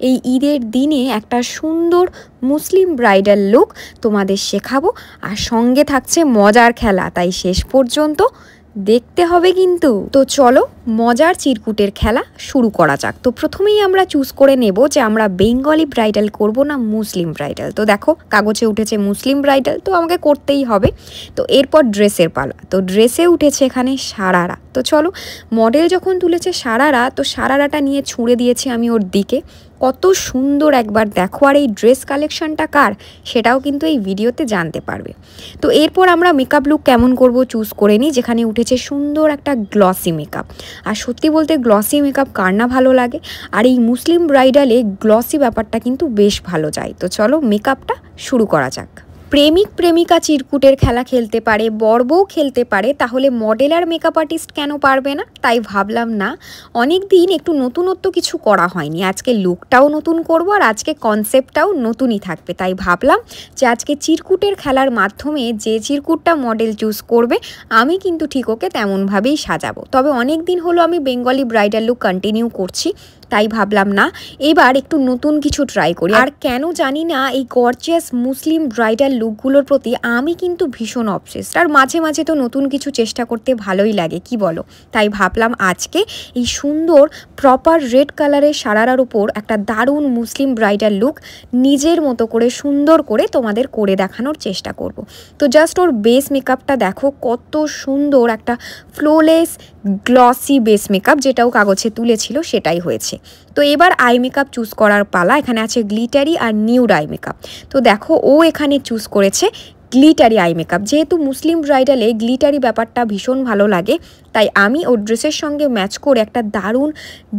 এই ঈদের দিনে একটা সুন্দর মুসলিম ব্রাইডাল লুক তোমাদের শেখাবো, আর সঙ্গে থাকছে মজার খেলা, তাই শেষ পর্যন্ত দেখতে হবে কিন্তু। তো চলো মজার চিরকুটের খেলা শুরু করা যাক। তো প্রথমেই আমরা চুজ করে নেব যে আমরা বেঙ্গলি ব্রাইডাল করব না মুসলিম ব্রাইডাল। তো দেখো কাগজে উঠেছে মুসলিম ব্রাইডাল, তো আমাকে করতেই হবে। তো এরপর ড্রেসের পালা, তো ড্রেসে উঠেছে এখানে সারারা। তো চলো মডেল যখন তুলেছে সারারা, তো সারারাটা নিয়ে ছুঁড়ে দিয়েছি আমি ওর দিকে। কত সুন্দর একবার দেখো, আর এই ড্রেস কালেকশনটা কার সেটাও কিন্তু এই ভিডিওতে জানতে পারবে। তো এরপর আমরা মেকআপ লুক কেমন করব চুজ করে নিই, যেখানে উঠেছে সুন্দর একটা গ্লসি মেকআপ। আর সত্যি বলতে গ্লসি মেকআপ কার না ভালো লাগে, আর এই মুসলিম ব্রাইডালে গ্লসি ব্যাপারটা কিন্তু বেশ ভালো যায়। তো চলো মেকআপটা শুরু করা যাক। প্রেমিক প্রেমিকা চিরকুটের খেলা খেলতে পারে, বর বউ খেলতে পারে, তাহলে মডেল আর মেকআপ আর্টিস্ট কেন পারবে না? তাই ভাবলাম না, অনেক দিন একটু নতুনত্ব কিছু করা হয়নি, আজকে লুকটাও নতুন করব আর আজকে কনসেপ্টটাও নতুনই থাকবে। তাই ভাবলাম যে আজকে চিরকুটের খেলার মাধ্যমে যে চিরকুটটা মডেল চুজ করবে আমি কিন্তু ঠিক ওকে তেমনভাবেই সাজাবো। তবে অনেক দিন হলো আমি বেঙ্গলি ব্রাইডাল লুক কন্টিনিউ করছি, তাই ভাবলাম না এবার একটু নতুন কিছু ট্রাই করি। আর কেন জানি না এই গর্জিয়াস মুসলিম ব্রাইডাল লুকগুলোর প্রতি আমি কিন্তু ভীষণ অবসেসড, আর মাঝে মাঝে তো নতুন কিছু চেষ্টা করতে ভালোই লাগে, কি বলো? তাই ভাবলাম আজকে এই সুন্দর প্রপার রেড কালারের সারারার উপর একটা দারুণ মুসলিম ব্রাইডাল লুক নিজের মতো করে সুন্দর করে তোমাদের করে দেখানোর চেষ্টা করব। তো জাস্ট ওর বেস মেকআপটা দেখো, কত সুন্দর একটা ফ্লোলেস গ্লসি বেস মেকআপ, যেটাও কাগজে তুলেছিল সেটাই হয়েছে। তো এবার আই মেকআপ চুজ করার পালা। এখানে আছে গ্লিটারি আর নিউড আই মেকআপ। তো দেখো ও এখানে চুজ করেছে গ্লিটারি আই মেকআপ। যেহেতু মুসলিম ব্রাইডালে গ্লিটারি ব্যাপারটা ভীষণ ভালো লাগে, তাই আমি ওর ড্রেসের সঙ্গে ম্যাচ করে একটা দারুণ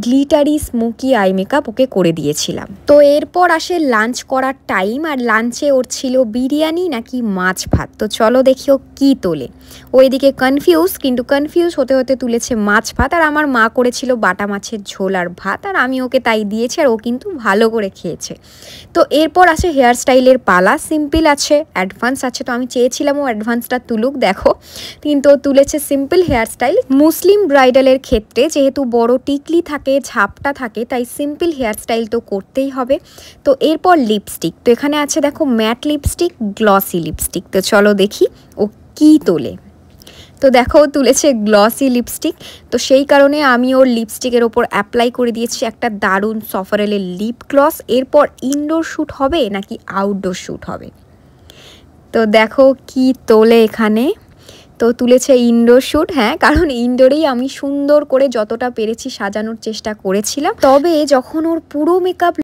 গ্লিটারি স্মোকি আই মেকআপ ওকে করে দিয়েছিলাম। তো এরপর আসে লাঞ্চ করার টাইম, আর লাঞ্চে ওর ছিল বিরিয়ানি নাকি মাছ ভাত। তো চলো দেখি ও কী তোলে। ও এদিকে কনফিউজ হতে হতে তুলেছে মাছ ভাত, আর আমার মা করেছিল বাটা মাছের ঝোল আর ভাত, আর আমি ওকে তাই দিয়েছি, আর ও কিন্তু ভালো করে খেয়েছে। তো এরপর আছে হেয়ার স্টাইলের পালা। সিম্পল আছে, অ্যাডভান্স আছে। তো আমি চেয়েছিলাম ও অ্যাডভান্সটা তুলুক, দেখো কিন্তু ও তুলেছে সিম্পল হেয়ার স্টাইল। মুসলিম ব্রাইডালের ক্ষেত্রে যেহেতু বড় টিকলি থাকে, ঝাপটা থাকে, তাই সিম্পল হেয়ার স্টাইল তো করতেই হবে। তো এরপর লিপস্টিক, তো এখানে আছে দেখো ম্যাট লিপস্টিক, গ্লসি লিপস্টিক। তো চলো দেখি ও কী তোলে। তো দেখো তুলেছে গ্লসি লিপস্টিক, তো সেই কারণে আমি ওর লিপস্টিকের ওপর অ্যাপ্লাই করে দিয়েছি একটা দারুণ সফারেলের লিপ গ্লস। এরপর ইনডোর শ্যুট হবে নাকি আউটডোর শ্যুট হবে, তো দেখো কি তোলে এখানে। তো তুলেছে ইনডোর শ্যুট, হ্যাঁ, কারণ ইনডোরেই আমি সুন্দর করে যতটা পেরেছি সাজানোর চেষ্টা করেছিলাম। তবে যখন ওর পুরো মেকআপ